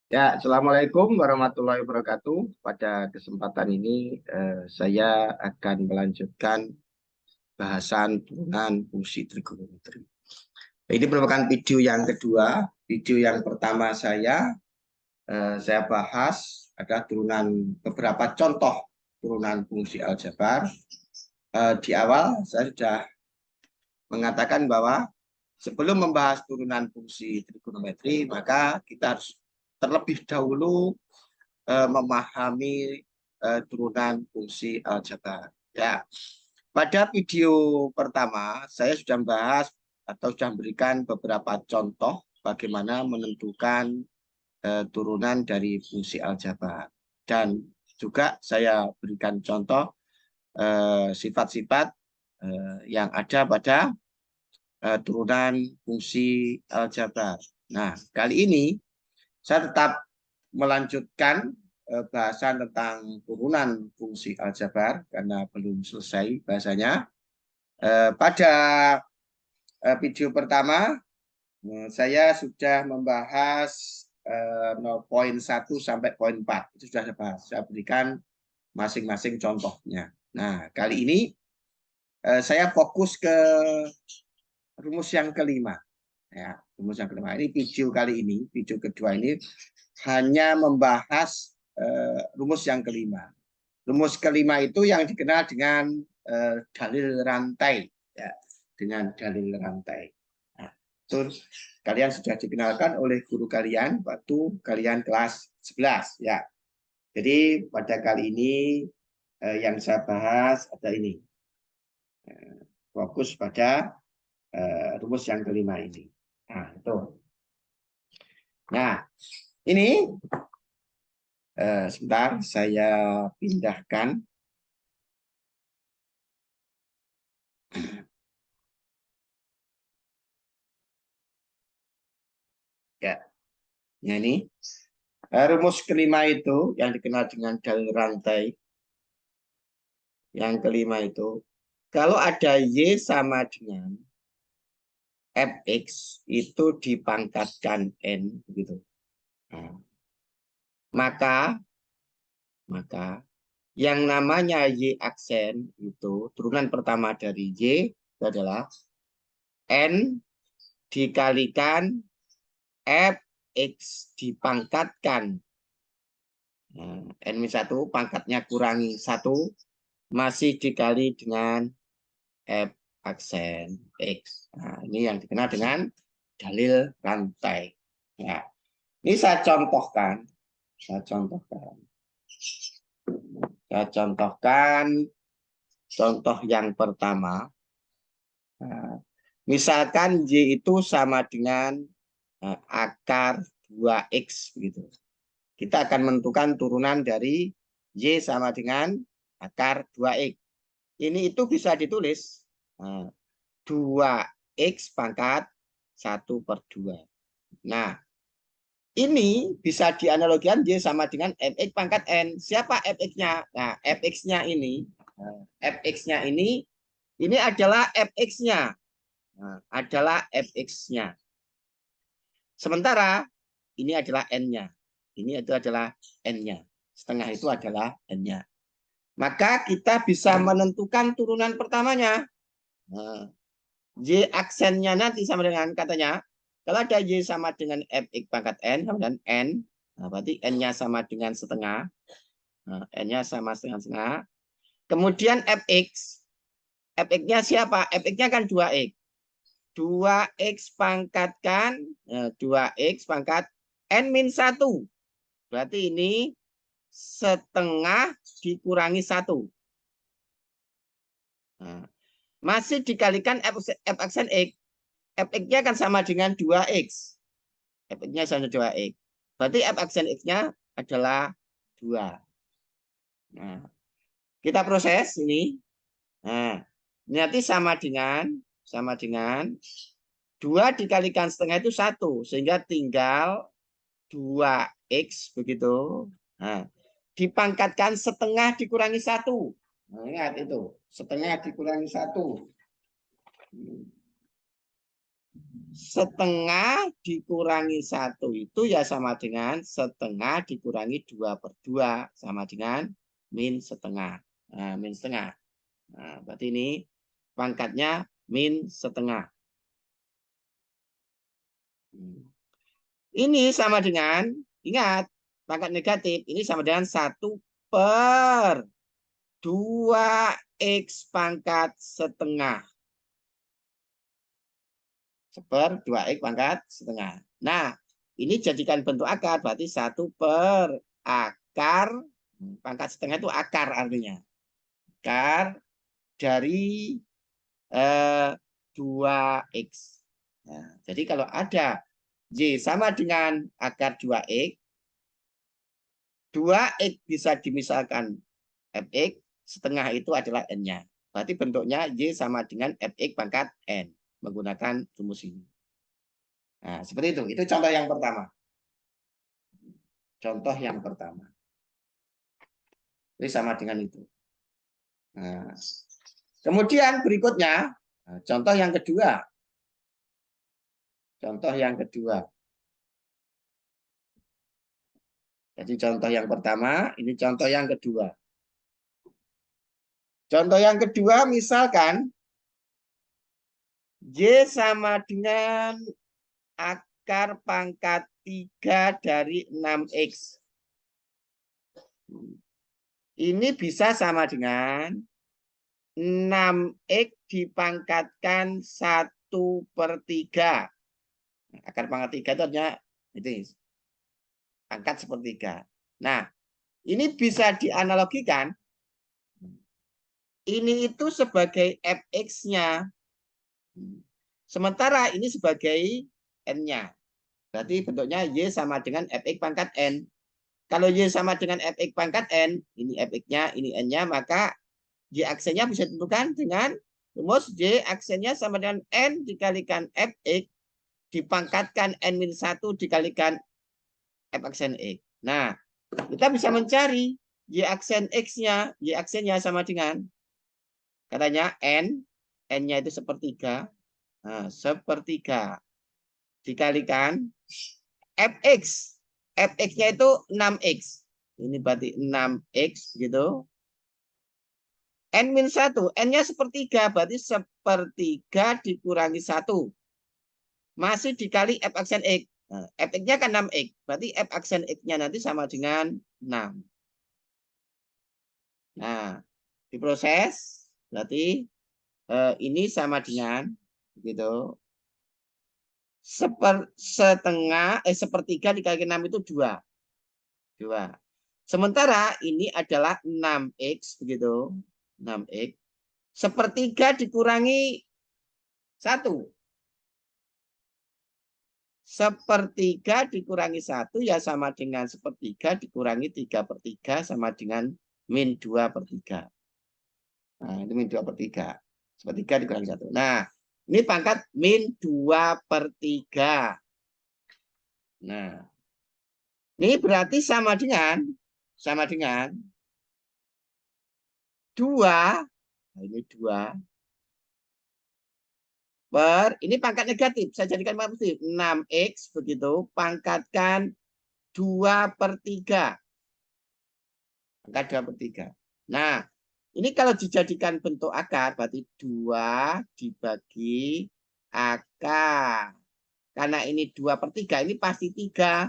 Ya, Assalamualaikum warahmatullahi wabarakatuh. Pada kesempatan ini saya akan melanjutkan bahasan turunan fungsi trigonometri. Ini merupakan video yang kedua. Video yang pertama saya bahas ada beberapa contoh turunan fungsi aljabar. Di awal saya sudah mengatakan bahwa sebelum membahas turunan fungsi trigonometri, maka kita harus terlebih dahulu memahami turunan fungsi aljabar. Ya, pada video pertama saya sudah membahas atau sudah memberikan beberapa contoh bagaimana menentukan turunan dari fungsi aljabar, dan juga saya berikan contoh sifat-sifat yang ada pada turunan fungsi aljabar. Nah, kali ini saya tetap melanjutkan bahasan tentang turunan fungsi aljabar karena belum selesai bahasanya. Pada video pertama saya sudah membahas poin 1 sampai poin 4. Itu sudah saya bahas. Saya berikan masing-masing contohnya. Nah, kali ini saya fokus ke rumus yang kelima. Ya, rumus yang kelima. Ini video kedua ini hanya membahas rumus yang kelima. Rumus kelima itu yang dikenal dengan dalil rantai, ya, dengan dalil rantai. Nah, itu kalian sudah dikenalkan oleh guru kalian waktu kalian kelas 11, ya. Jadi pada kali ini yang saya bahas ada ini, fokus pada rumus yang kelima ini. Nah, itu. Nah, ini sebentar saya pindahkan. Ya, ini rumus kelima itu yang dikenal dengan dalil rantai. Yang kelima itu, kalau ada Y sama dengan Fx itu dipangkatkan N, begitu. Nah, maka yang namanya Y aksen itu turunan pertama dari Y itu adalah N dikalikan Fx dipangkatkan N-1, pangkatnya kurangi 1, masih dikali dengan F aksen X. Nah, ini yang dikenal dengan dalil rantai. Ya. Ini saya contohkan. Saya contohkan contoh yang pertama. Nah, misalkan Y itu sama dengan akar 2X gitu. Kita akan menentukan turunan dari Y sama dengan akar 2X. Ini itu bisa ditulis 2X pangkat 1/2. Nah, ini bisa dianalogikan Y sama dengan Fx pangkat N. Siapa Fx-nya? Nah, Fx-nya ini adalah Fx-nya. Nah, adalah Fx-nya. Sementara ini adalah N-nya. Ini itu adalah N-nya. Setengah itu adalah N-nya. Maka kita bisa menentukan turunan pertamanya. Nah, Y aksennya nanti sama dengan katanya. Kalau ada Y sama dengan Fx pangkat N sama dengan N. Nah, berarti N-nya sama dengan setengah. Nah, N-nya sama setengah. Kemudian Fx. Fx-nya siapa? Fx-nya kan 2X. 2X pangkatkan 2X pangkat N-1. Berarti ini setengah dikurangi 1. Nah, masih dikalikan F aksen X. Fx-nya kan sama dengan 2X. Fx-nya sama 2X. Berarti F aksen X-nya adalah 2. Nah, kita proses ini. Nah, nanti sama dengan 2 dikalikan setengah itu 1. Sehingga tinggal 2X begitu. Nah, dipangkatkan setengah dikurangi 1. Nah, ingat itu. Setengah dikurangi 1. setengah dikurangi 1 itu ya sama dengan setengah dikurangi 2/2 sama dengan min setengah. Nah, min setengah. Nah, berarti ini pangkatnya min setengah. Ini sama dengan, ingat, pangkat negatif. Ini sama dengan 1/2x pangkat setengah. 1/2x pangkat setengah. Nah, ini jadikan bentuk akar. Berarti 1/akar. Pangkat setengah itu akar artinya. Akar dari 2x. Nah, jadi kalau ada Y sama dengan akar 2x, 2x bisa dimisalkan fx, setengah itu adalah n-nya. Berarti bentuknya Y sama dengan fx pangkat n menggunakan rumus ini. Nah, seperti itu. Itu contoh yang pertama. Contoh yang pertama. Ini sama dengan itu. Nah, kemudian berikutnya, contoh yang kedua. Contoh yang kedua. Jadi contoh yang pertama, ini contoh yang kedua. Contoh yang kedua, misalkan Y sama dengan akar pangkat 3 dari 6x. Ini bisa sama dengan 6x dipangkatkan 1/3. Akar pangkat 3 itu artinya ini, pangkat 1/3. Nah, ini bisa dianalogikan. Ini itu sebagai fx-nya. Sementara ini sebagai n-nya. Berarti bentuknya Y sama dengan fx pangkat n. Kalau Y sama dengan fx pangkat n, ini fx-nya, ini n-nya, maka Y aksennya bisa ditentukan dengan rumus Y aksennya sama dengan n dikalikan fx dipangkatkan n-1 dikalikan f aksen x. Nah, kita bisa mencari Y aksen x-nya, Y aksennya sama dengan katanya n-nya itu 1/3. Nah, 1/3 dikalikan fx. Fx-nya itu 6x. Ini berarti 6x gitu. N-1. N-nya 1/3. Berarti 1/3 dikurangi 1. Masih dikali f aksen x. Nah, fx-nya kan 6x. Berarti f aksen x-nya nanti sama dengan 6. Nah, diproses. Berarti ini sama dengan gitu. 1/3 dikali 6 itu 2. 2. Sementara ini adalah 6x begitu. 6x. 1/3 dikurangi 1. 1/3 dikurangi 1 ya sama dengan 1/3 dikurangi 3/3 sama dengan min 2/3. Nah, itu min 2/3. 1/3 dikurangi 1. Nah, ini pangkat min 2/3. Nah, ini berarti sama dengan 2. Nah, ini 2 ini pangkat negatif. Saya jadikan pangkat positif. 6x begitu. Pangkatkan 2/3. Pangkat 2/3. Nah, ini kalau dijadikan bentuk akar, berarti 2 dibagi akar. Karena ini 2/3, ini pasti 3.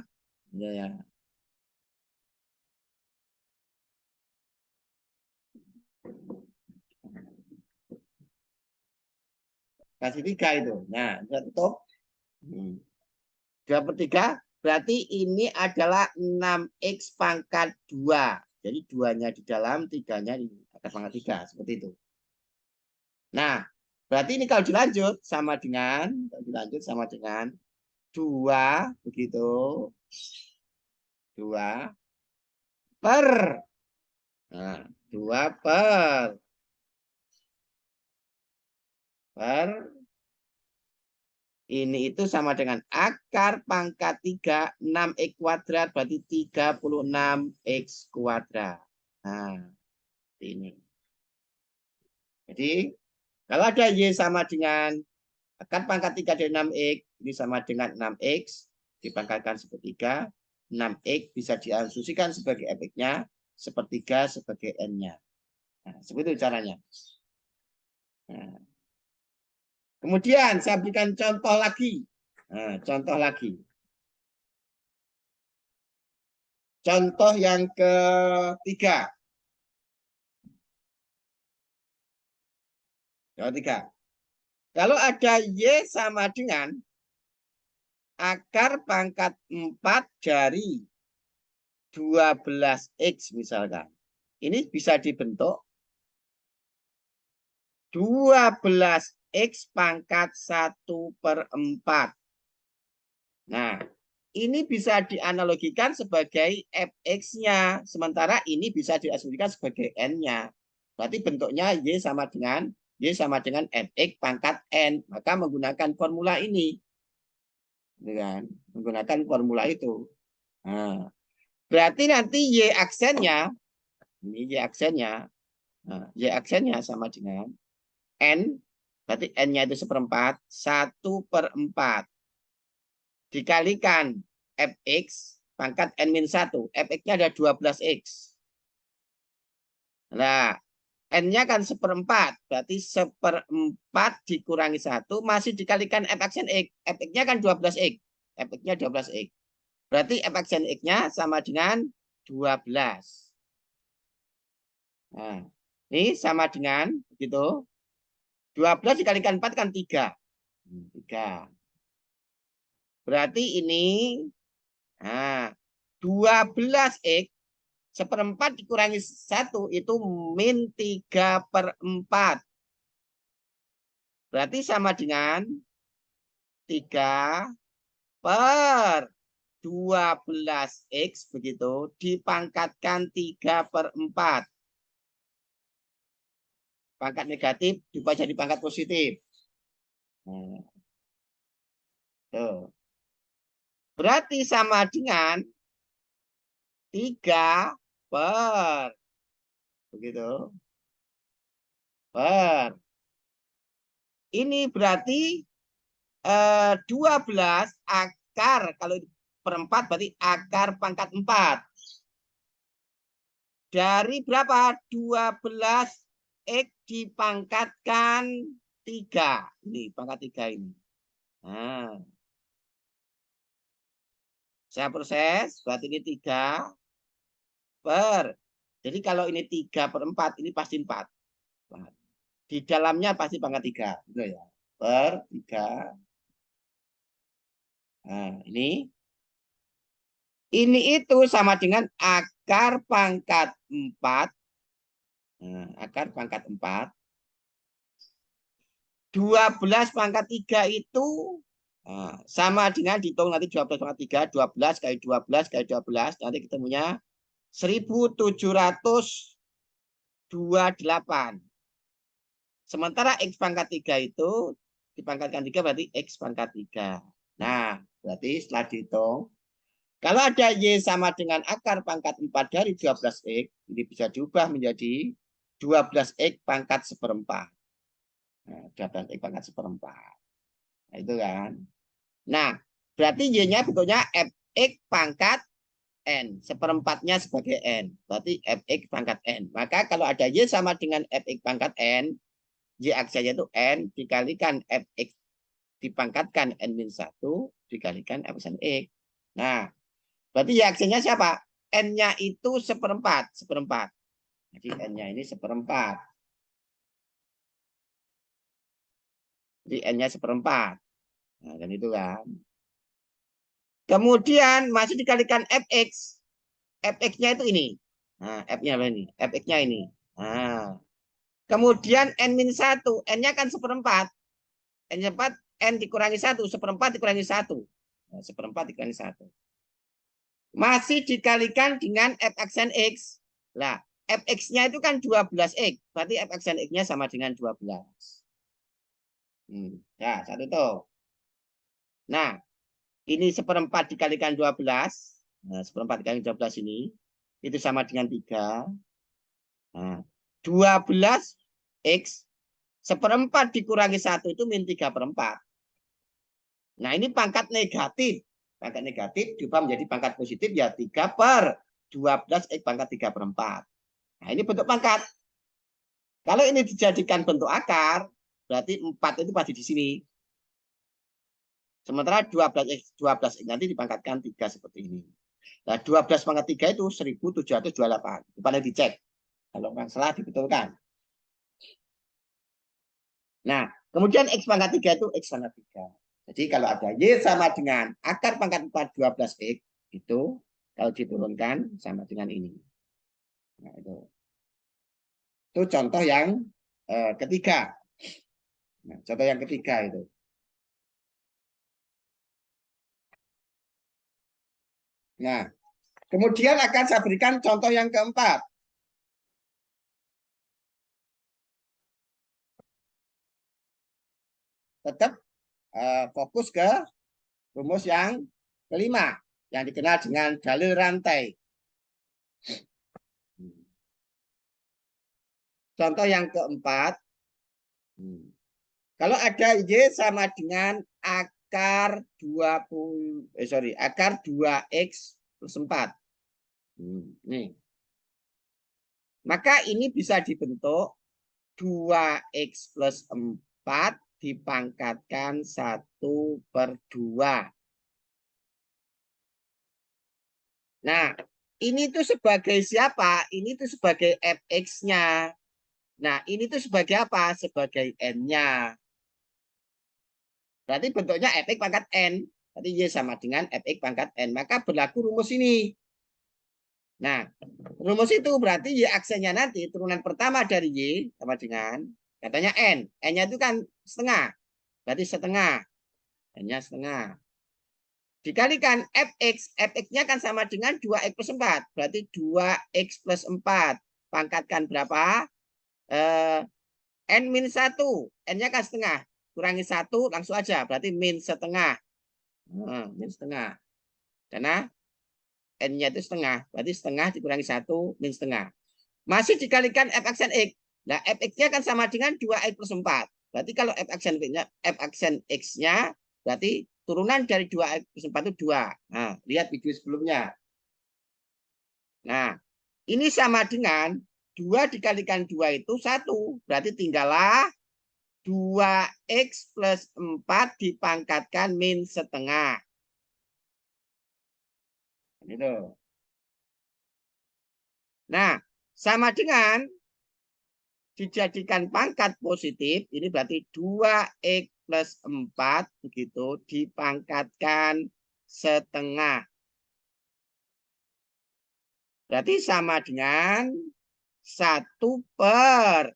Ya. Pasti 3 itu. Nah, kita tutup. 2/3 berarti ini adalah 6x pangkat 2. Jadi 2-nya di dalam, 3-nya di akar pangkat 3. Seperti itu. Nah, berarti ini kalau dilanjut sama dengan 2 begitu. 2 per. Nah, 2 per ini itu sama dengan akar pangkat 3, 6x kuadrat berarti 36x kuadrat. Nah, ini. Jadi, kalau ada Y sama dengan Akar pangkat 3 dari 6x ini sama dengan 6x dipangkatkan sepertiga. 6x bisa diasumsikan sebagai fx-nya, sepertiga sebagai n-nya. Nah, seperti itu caranya. Nah, kemudian saya berikan contoh lagi. Nah, contoh lagi. Contoh yang ketiga. Contoh ketiga. Kalau ada Y sama dengan akar pangkat 4 dari 12x misalkan. Ini bisa dibentuk 12x pangkat 1/4. Nah, ini bisa dianalogikan sebagai fx-nya. Sementara ini bisa diasumsikan sebagai n-nya. Berarti bentuknya y sama dengan fx pangkat n. Maka menggunakan formula ini. Menggunakan formula itu. Nah, berarti nanti y aksennya, ini y aksennya, nah, y aksennya sama dengan n, berarti n-nya itu 1/4, 1/4 dikalikan fx pangkat n-1, fx-nya ada 12x. Nah, n-nya kan 1/4, berarti 1/4 dikurangi 1 masih dikalikan f aksen x, fx-nya kan 12x, fx-nya 12x. Berarti f aksen x-nya sama dengan 12. Nah, ini sama dengan begitu. 12 dikalikan 4 kan 3. 3. Berarti ini 12x 1/4 dikurangi 1 itu min 3/4. Berarti sama dengan 3 per 12x begitu dipangkatkan 3/4. Pangkat negatif diubah jadi pangkat positif. Tuh. Berarti sama dengan 3 per begitu per ini berarti 12 akar, kalau per 4 berarti akar pangkat 4 dari berapa? 12x dipangkatkan 3. Ini pangkat 3 ini. Nah, saya proses, berarti ini 3 per. Jadi kalau ini 3/4, ini pasti 4. Di dalamnya pasti pangkat 3. Gitu ya. Per 3. Nah, ini itu sama dengan akar pangkat 4. Nah, akar pangkat 4. 12 pangkat 3 itu sama dengan dihitung nanti 12 pangkat 3, 12 kali 12 kali 12, nanti ketemunya 1728. Sementara X pangkat 3 itu dipangkatkan 3 berarti X pangkat 3. Nah, berarti setelah dihitung, kalau ada Y sama dengan akar pangkat 4 dari 12X, ini bisa diubah menjadi 12X pangkat 1/4. Nah, 12X pangkat 1/4. Nah, itu kan. Nah, berarti Y-nya bentuknya Fx pangkat N. 1/4-nya sebagai N. Berarti Fx pangkat N. Maka kalau ada Y sama dengan Fx pangkat N, Y aksanya itu N dikalikan Fx dipangkatkan N-1 dikalikan F X. Nah, berarti Y aksanya siapa? N-nya itu 1/4. 1/4. Jadi N-nya ini 1/4. Jadi N-nya 1/4. Nah, dan itu kan. Kemudian masih dikalikan Fx. Fx-nya itu ini. Nah, F-nya apa ini? Fx-nya ini. Nah, kemudian N-1. N-nya kan 1/4. N-nya 4, N dikurangi 1. 1/4 dikurangi 1. Nah, 1/4 dikurangi 1. Masih dikalikan dengan F aksen X. Nah, Fx-nya itu kan 12X. Berarti F aksen X-nya sama dengan 12. Ya, satu itu. Nah, ini 1/4 dikalikan 12. Nah, 1/4 dikalikan 12 ini. Itu sama dengan 3. Nah, 12X 1/4 dikurangi 1 itu min 3/4. Nah, ini pangkat negatif. Pangkat negatif diubah menjadi pangkat positif ya 3/12 X pangkat 3/4. Nah, ini bentuk pangkat. Kalau ini dijadikan bentuk akar, berarti 4 itu pasti di sini. Sementara 12X nanti dipangkatkan 3 seperti ini. Nah, 12 pangkat 3 itu 1728. Paling dicek. Kalau nggak salah dibetulkan. Nah, kemudian X pangkat 3 itu X pangkat 3. Jadi kalau ada Y sama dengan akar pangkat 4 12X, itu kalau diturunkan sama dengan ini. Nah, itu contoh yang ketiga. Nah, contoh yang ketiga itu. Nah, kemudian akan saya berikan contoh yang keempat. Tetap fokus ke rumus yang kelima, yang dikenal dengan dalil rantai. Contoh yang keempat, kalau ada Y sama dengan akar 2X plus 4. Nih. Maka ini bisa dibentuk 2X plus 4 dipangkatkan 1/2. Nah, ini tuh sebagai siapa? Ini tuh sebagai fx-nya. Nah, ini tuh sebagai apa? Sebagai n-nya. Berarti bentuknya fx pangkat n. Berarti y sama dengan fx pangkat n. Maka berlaku rumus ini. Nah, rumus itu berarti y aksennya nanti turunan pertama dari y sama dengan katanya n. N-nya itu kan setengah. Berarti setengah. N-nya setengah. Dikalikan fx. Fx-nya kan sama dengan 2x plus 4. Berarti 2x plus 4. Pangkatkan berapa? N min 1. N-nya kan setengah. Kurangi 1 langsung aja. Berarti min setengah. Min setengah. Karena N-nya itu setengah. Berarti setengah dikurangi 1 min setengah. Masih dikalikan f aksen x. Nah, fx-nya kan sama dengan 2x plus 4. Berarti kalau f aksen x-nya berarti turunan dari 2x plus 4 itu 2. Nah, lihat video sebelumnya. Nah, ini sama dengan 2 dikalikan 2 itu 1. Berarti tinggallah 2x plus 4 dipangkatkan min setengah. Gitu. Nah, sama dengan dijadikan pangkat positif, ini berarti 2x plus 4 begitu dipangkatkan setengah. Berarti sama dengan 1/akar.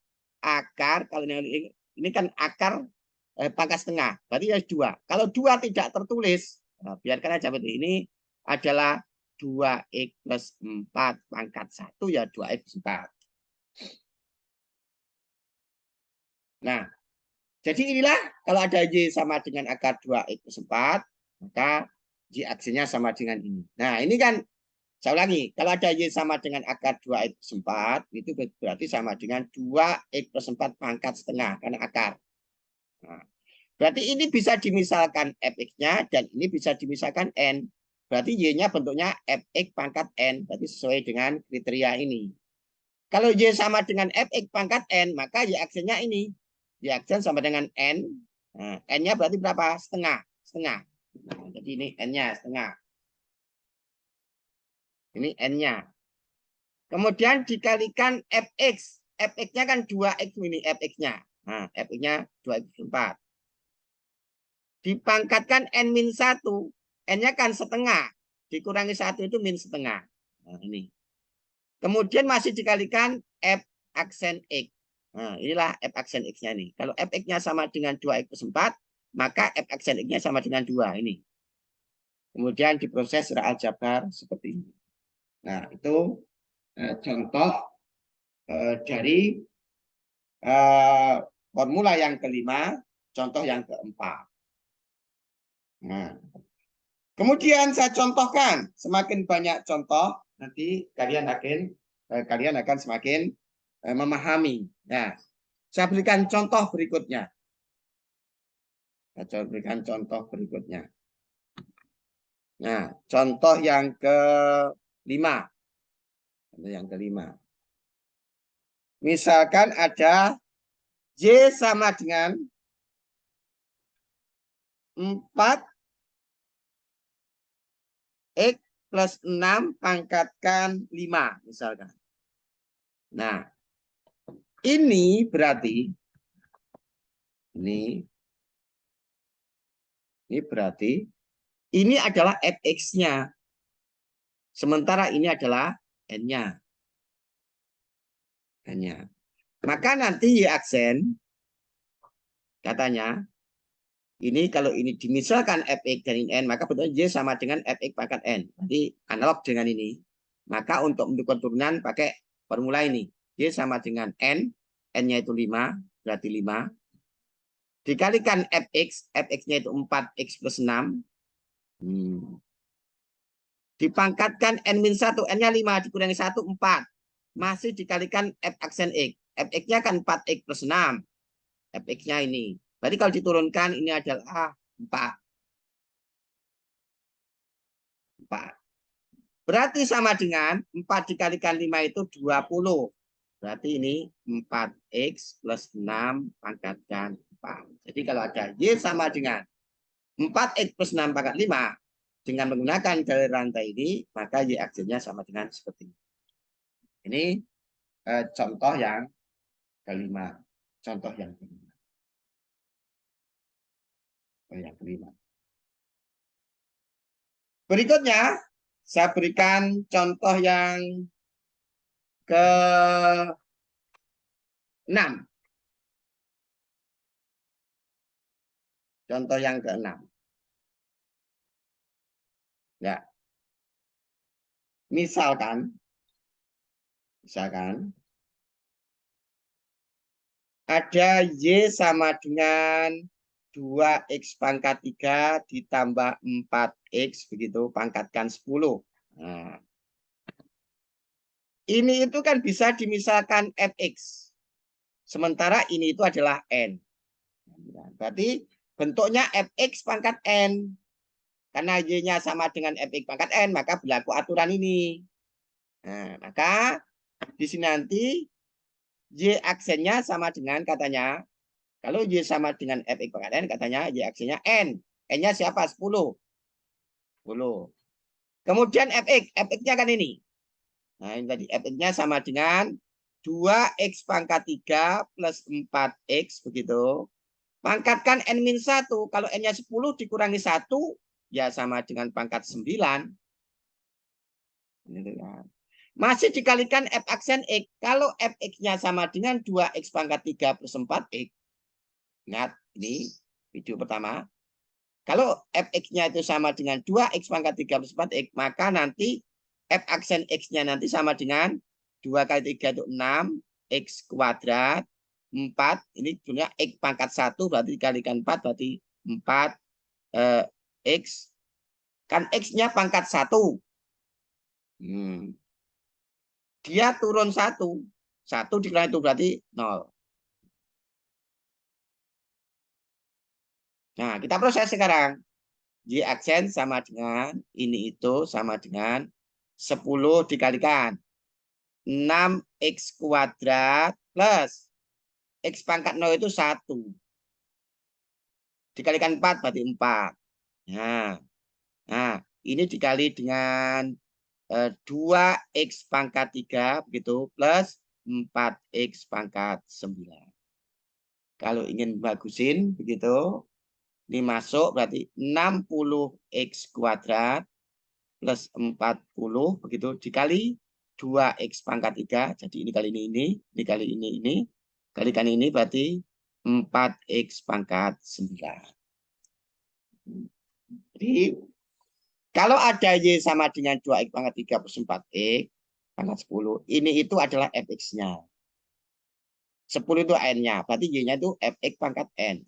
Kalau ini kan akar pangkat setengah. Berarti ya 2. Kalau 2 tidak tertulis, nah, biarkan aja seperti ini adalah 2x plus 4 pangkat 1 ya 2x plus 4. Nah, jadi inilah kalau ada Y sama dengan akar 2x plus 4, maka Y aksinya sama dengan ini. Nah, ini kan saya ulangi, kalau ada Y sama dengan akar 2x plus 4, itu berarti sama dengan 2x plus 4 pangkat setengah, karena akar. Nah, berarti ini bisa dimisalkan fx-nya, dan ini bisa dimisalkan n. Berarti Y-nya bentuknya fx pangkat n, berarti sesuai dengan kriteria ini. Kalau Y sama dengan fx pangkat n, maka Y aksennya ini. Y aksen sama dengan n. Nah, n-nya berarti berapa? Setengah. Setengah. Nah, jadi ini n-nya setengah. Ini n-nya. Kemudian dikalikan fx. Fx-nya kan 2x ini fx-nya. Nah, fx-nya 2x 4. Dipangkatkan n-1. N-nya kan setengah. Dikurangi 1 itu min setengah. Nah, ini. Kemudian masih dikalikan f aksen x. Nah, inilah f aksen x-nya nih. Kalau fx-nya sama dengan 2x plus 4, maka f aksen x-nya sama dengan 2. Ini. Kemudian diproses secara aljabar seperti ini. Nah, itu contoh dari formula yang kelima, contoh yang keempat. Nah, kemudian saya contohkan, semakin banyak contoh, nanti kalian akan semakin memahami. Nah, saya berikan contoh berikutnya. Saya berikan contoh berikutnya. Nah, contoh yang kelima. Contoh yang kelima. Misalkan ada Y sama dengan 4 X plus 6 pangkatkan 5 misalkan. Nah, ini berarti ini berarti ini adalah fx-nya. Sementara ini adalah n-nya. Maka nanti y aksen katanya ini kalau ini dimisalkan fx dari n, maka betulnya y sama dengan fx pangkat n. Jadi analog dengan ini. Maka untuk menentukan turunan pakai formula ini. Y sama dengan n, n-nya itu 5, berarti 5. Dikalikan fx, fx-nya itu 4x plus 6. Dipangkatkan n-1, n-nya 5, dikurangi 1, 4. Masih dikalikan f aksen x. Fx-nya kan 4x plus 6. Fx-nya ini. Berarti kalau diturunkan ini adalah 4. Berarti sama dengan 4 dikalikan 5 itu 20. Berarti ini 4x plus 6 pangkatkan 4. Jadi kalau ada y sama dengan 4x plus 6 pangkat 5. Dengan menggunakan garis rantai ini, maka y aksennya sama dengan seperti ini. Ini contoh yang kelima. Contoh yang kelima. Berikutnya, saya berikan contoh yang ke-6. Contoh yang ke-6. Ya. Misalkan ada y sama dengan 2x pangkat 3 ditambah 4x begitu pangkatkan 10. Nah, ini itu kan bisa dimisalkan fx. Sementara ini itu adalah n. Berarti bentuknya fx pangkat n. Karena y-nya sama dengan fx pangkat n, maka berlaku aturan ini. Nah, maka di sini nanti y aksennya sama dengan katanya. Kalau y sama dengan fx pangkat n, katanya y aksennya n. N-nya siapa? 10. Kemudian fx-nya kan ini. Nah, ini tadi fx-nya sama dengan 2x pangkat 3 plus 4x begitu. Pangkatkan n-1. Kalau n-nya 10 dikurangi 1, ya sama dengan pangkat 9. Masih dikalikan f aksen x. Kalau fx-nya sama dengan 2x pangkat 3 plus 4x. Ingat, ini video pertama. Kalau fx-nya itu sama dengan 2x pangkat 3 plus 4x, maka nanti f aksen x-nya nanti sama dengan 2 kali 3 itu 6, x kuadrat, 4, ini sebenarnya x pangkat 1, berarti dikalikan 4, berarti 4 x. Kan x-nya pangkat 1. Dia turun 1. 1 dikurangi itu berarti 0. Nah, kita proses sekarang. Y aksen sama dengan, ini itu sama dengan 10 dikalikan 6x kuadrat plus x pangkat 0 itu 1. Dikalikan 4 berarti 4. Nah, ini dikali dengan 2x pangkat 3 begitu plus 4x pangkat 9. Kalau ingin bagusin begitu, ini masuk berarti 60x kuadrat plus 40 begitu dikali 2x pangkat 3. Jadi ini kali ini kali ini. Kalikan ini berarti 4x pangkat 9. Jadi kalau ada y sama dengan 2x pangkat 3 plus 4x pangkat 10, ini itu adalah fx-nya. 10 itu n-nya, berarti y-nya itu fx pangkat n.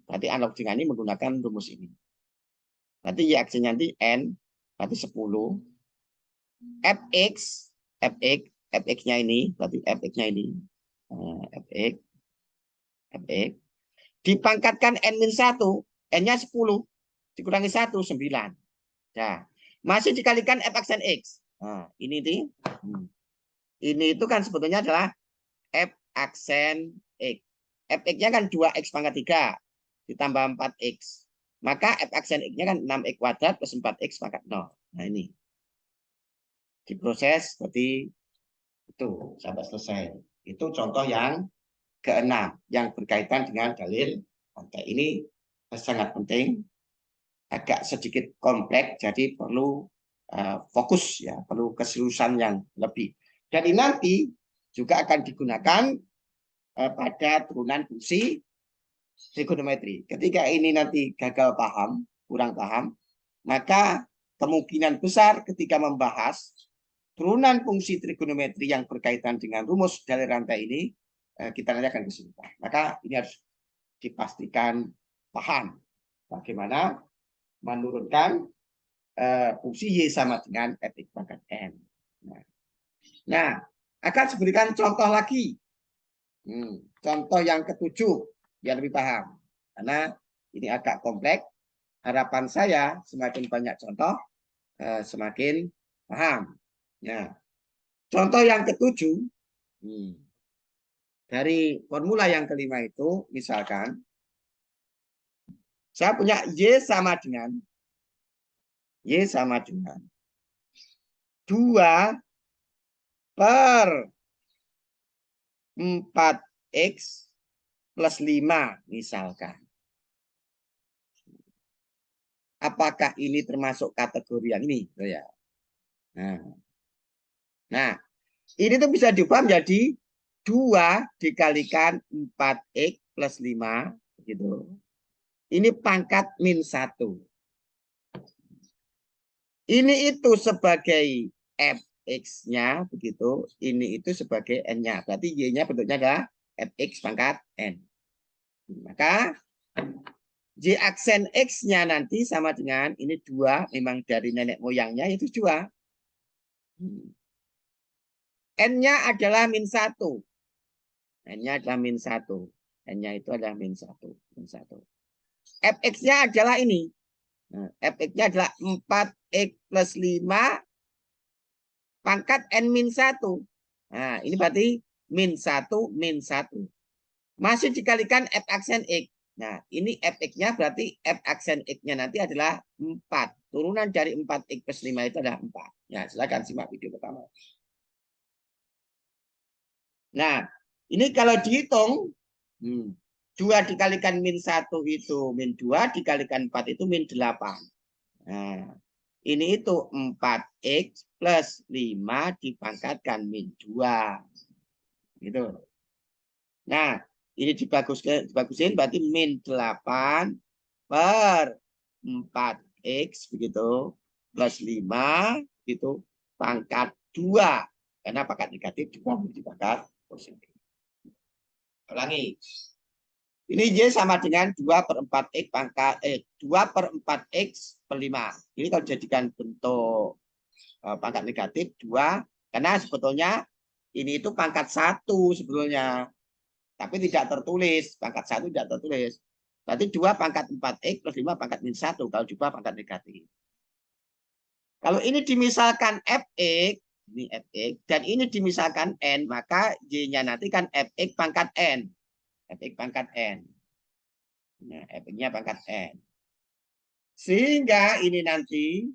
Berarti analog dengan ini menggunakan rumus ini. Berarti y aksennya nanti n, berarti 10. fx-nya ini, berarti fx-nya ini. Fx dipangkatkan n-1. N-nya 10. Dikurangi 1, 9. Nah, masih dikalikan F aksen X. Nah, ini nih. Ini itu kan sebetulnya adalah F aksen X. Fx-nya kan 2x pangkat 3 ditambah 4x. Maka F aksen X-nya kan 6x kuadrat plus 4x pangkat 0. Nah, ini. Diproses seperti itu sampai selesai. Itu contoh yang ke-6 yang berkaitan dengan dalil rantai. Ini sangat penting, agak sedikit kompleks, jadi perlu fokus ya, perlu keseriusan yang lebih. Jadi nanti juga akan digunakan pada turunan fungsi trigonometri. Ketika ini nanti gagal paham, kurang paham, maka kemungkinan besar ketika membahas turunan fungsi trigonometri yang berkaitan dengan rumus dalil rantai ini, kita nanti akan kesulitan. Maka ini harus dipastikan paham bagaimana menurunkan fungsi Y sama dengan Fx pangkat N. Nah, akan diberikan contoh lagi. Contoh yang ke-7, biar lebih paham. Karena ini agak kompleks. Harapan saya semakin banyak contoh, semakin paham. Nah, contoh yang ke-7, dari formula yang kelima itu, misalkan, saya punya Y sama dengan 2 per 4x plus 5 misalkan. Apakah ini termasuk kategori yang ini? Ya. Nah, ini tuh bisa diubah menjadi 2 dikalikan 4x plus 5 gitu. Ini pangkat min 1. Ini itu sebagai fx-nya begitu, ini itu sebagai n-nya. Berarti y-nya bentuknya adalah fx pangkat n. Maka y aksen x-nya nanti sama dengan ini 2, memang dari nenek moyangnya itu 2. N-nya adalah min 1. N-nya adalah min 1. N-nya itu adalah min 1. Fx-nya adalah ini. Nah, Fx-nya adalah 4x plus 5 pangkat N min 1. Nah, ini berarti min 1, min 1. Masih dikalikan F aksen X. Nah, ini Fx-nya berarti F aksen X-nya nanti adalah 4. Turunan dari 4x plus 5 itu adalah 4. Ya, silakan simak video pertama. Nah, ini kalau dihitung, 2 dikalikan min 1 itu min 2, dikalikan 4 itu min 8. Nah, ini itu 4x plus 5 dipangkatkan min 2. Gitu. Nah, ini dibagusin berarti min 8 per 4x begitu plus 5 gitu pangkat 2. Karena pangkat negatif juga menjadi pangkat positif. Ulangi. Ini Y sama dengan 2 per 4x pangkat 2 per 4x per 5. Ini kalau dijadikan bentuk pangkat negatif 2, karena sebetulnya ini itu pangkat 1 sebetulnya. Tapi tidak tertulis, pangkat 1 tidak tertulis. Berarti 2 pangkat 4x plus 5 pangkat min 1 kalau juga pangkat negatif. Kalau ini dimisalkan fx, ini fx, dan ini dimisalkan n, maka y-nya nanti kan fx pangkat n. Fx pangkat n. Nah, fx-nya pangkat n. Sehingga ini nanti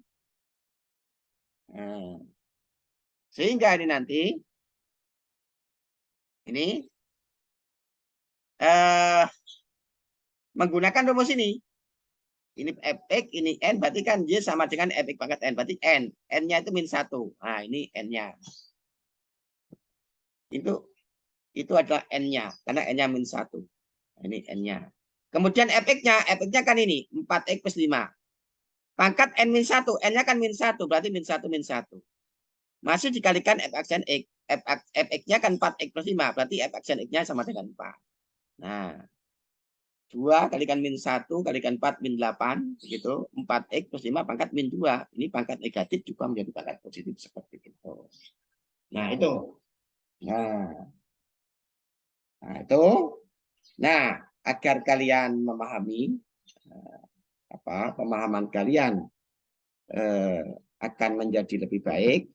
ini menggunakan rumus ini. Ini fx, ini n, berarti kan y sama dengan fx pangkat n. Berarti n. N-nya itu min 1. Nah, ini n-nya. Itu adalah n-nya. Karena n-nya min 1. Nah, ini n-nya. Kemudian fx-nya kan ini. 4x plus 5. Pangkat n min 1. N-nya kan min 1. Berarti min 1, min 1. Masih dikalikan f aksen x. Fx-nya kan 4x plus 5. Berarti f aksen x-nya sama dengan 4. Nah. 2 kalikan min 1 kalikan 4 min 8 begitu 4x plus 5 pangkat min 2. Ini pangkat negatif juga menjadi pangkat positif seperti itu. Nah, itu. Nah, itu. Nah, agar kalian memahami pemahaman kalian akan menjadi lebih baik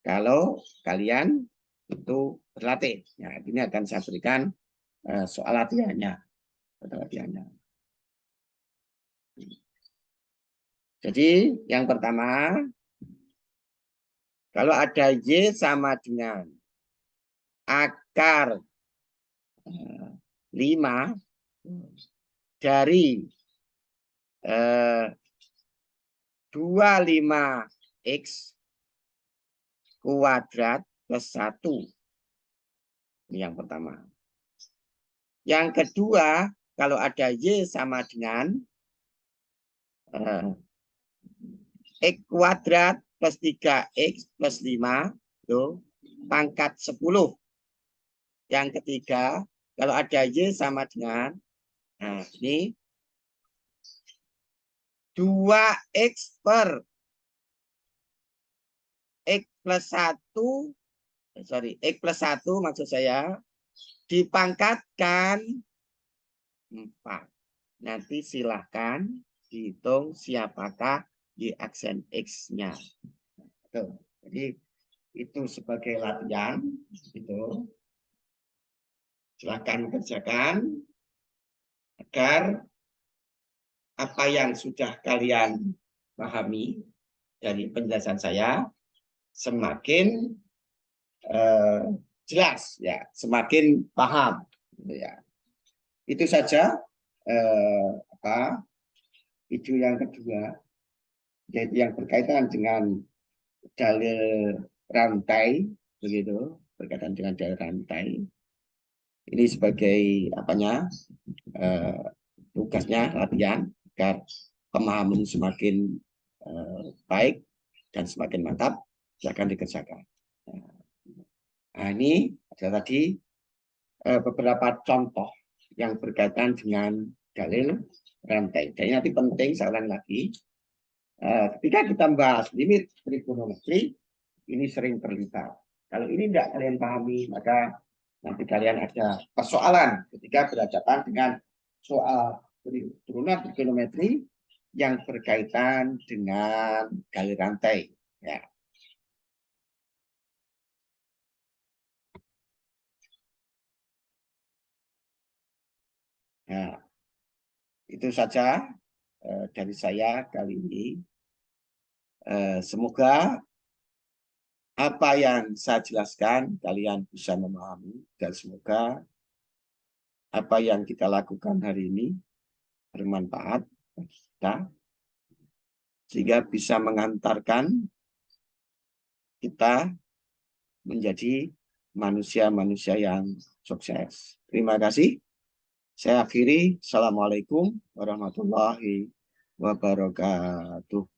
kalau kalian itu berlatih. Nah, ini akan saya berikan soal latihannya. Jadi yang pertama, kalau ada Y sama dengan akar 5 dari 25X kuadrat plus 1. Ini yang pertama. Yang kedua, kalau ada Y sama dengan X kuadrat plus 3X plus 5 itu pangkat 10. Yang ketiga, kalau ada Y sama dengan ini 2X per X plus 1, X plus 1 maksud saya, dipangkatkan 4. Nanti silahkan dihitung siapakah di aksen X-nya. Jadi itu sebagai latihan, itu silahkan kerjakan agar apa yang sudah kalian pahami dari penjelasan saya semakin jelas, ya, semakin paham, ya. Itu saja video yang kedua, yaitu yang berkaitan dengan dalil rantai, begitu, berkaitan dengan dalil rantai. Ini sebagai tugasnya latihan agar pemahaman semakin baik dan semakin mantap, silakan dikerjakan. Nah, ini adalah tadi beberapa contoh yang berkaitan dengan dalil rantai. Jadi nanti penting saya ulang lagi, ketika kita membahas limit trigonometri, ini sering terlibat. Kalau ini tidak kalian pahami, maka nanti kalian ada persoalan ketika berhadapan dengan soal turunan trigonometri yang berkaitan dengan dalil rantai. Ya. Nah, itu saja dari saya kali ini. Semoga apa yang saya jelaskan kalian bisa memahami, dan semoga apa yang kita lakukan hari ini bermanfaat bagi kita, sehingga bisa mengantarkan kita menjadi manusia-manusia yang sukses. Terima kasih. Saya akhiri. Assalamualaikum warahmatullahi wabarakatuh.